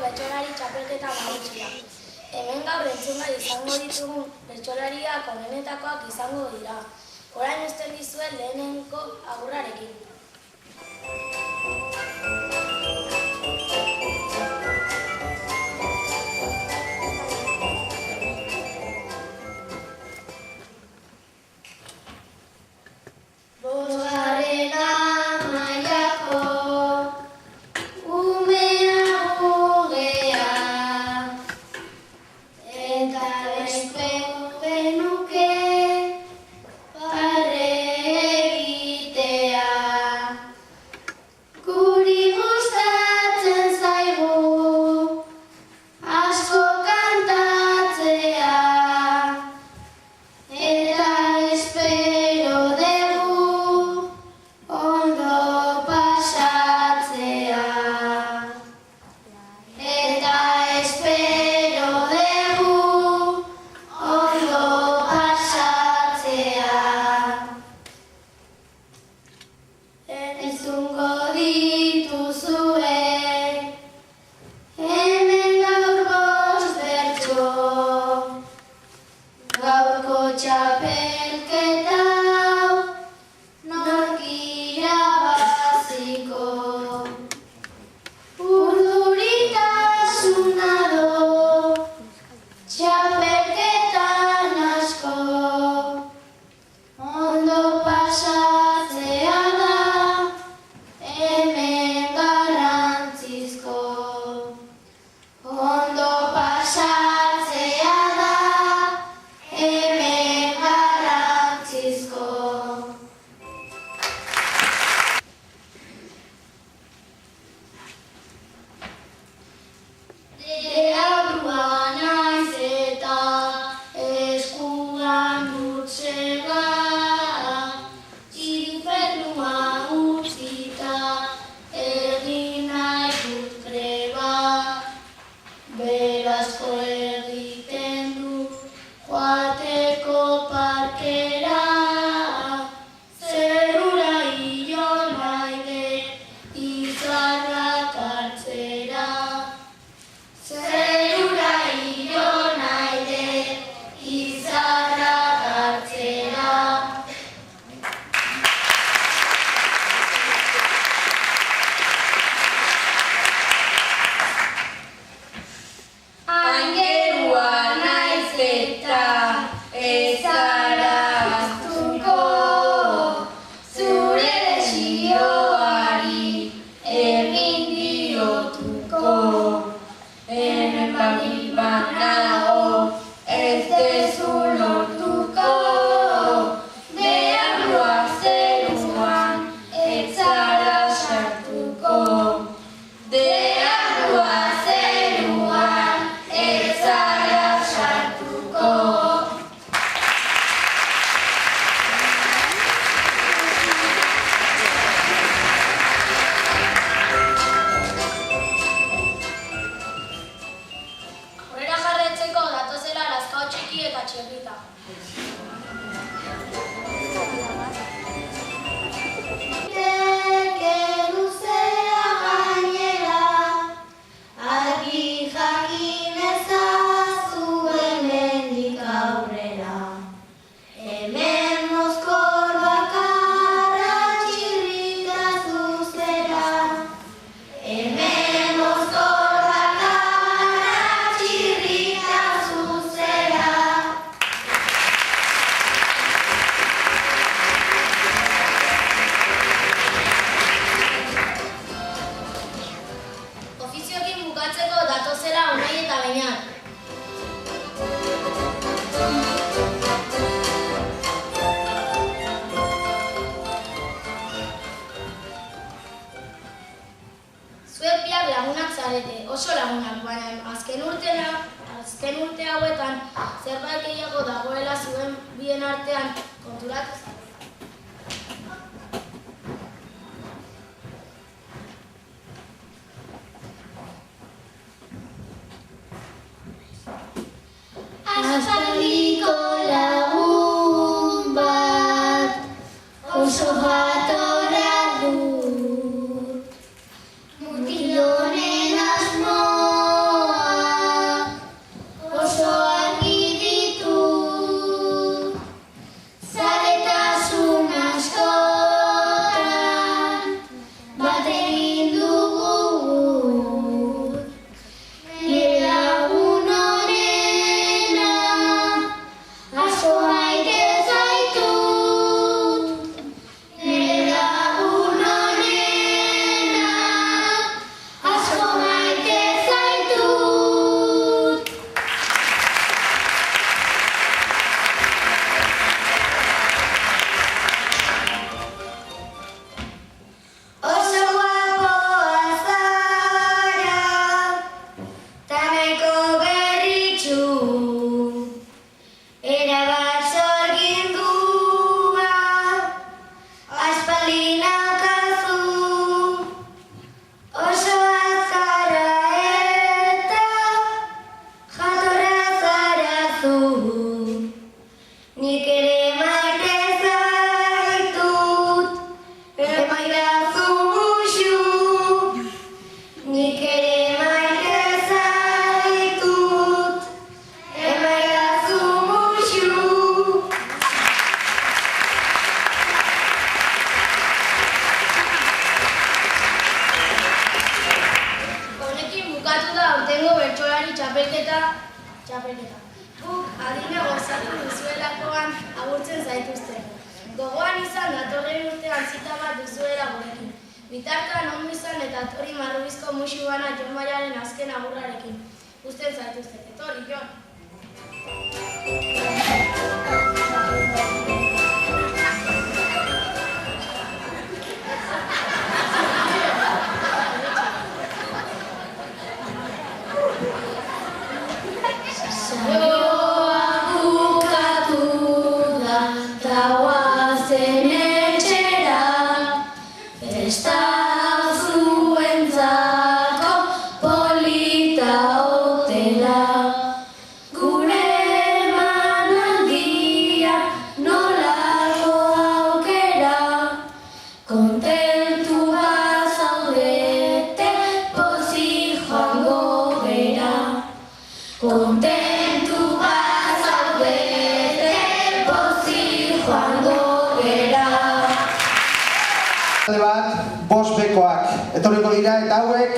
bertsolari txapelketa nagusia. Hemen gaur entzungai izango ditugun bertsolariak onenetakoak izango dira. Orain uzten dizuet lehenengo agurrarekin. Oso lagunak, baina azken urte hauetan zerbait gehiago dagoela zuen bien artean konturatu. Aspaldiko lagun bat oso jatorra du, mutil honen asmo aurtengo bertsolari txapelketa. Guk adina gozatu duzuelakoan agurtzen zaituzte. Gogoan izan datorren urtean zita bat duzuela gurekin. Bitartean ondu izan eta etorri Marrubizko musu bana Jon Maiaren azken agurrarekin. Uzten zaituzte, etorri, Jon! Kontentu bazaudete, pozik joango gera. Bat, 5 bekoak etorriko dira eta hauek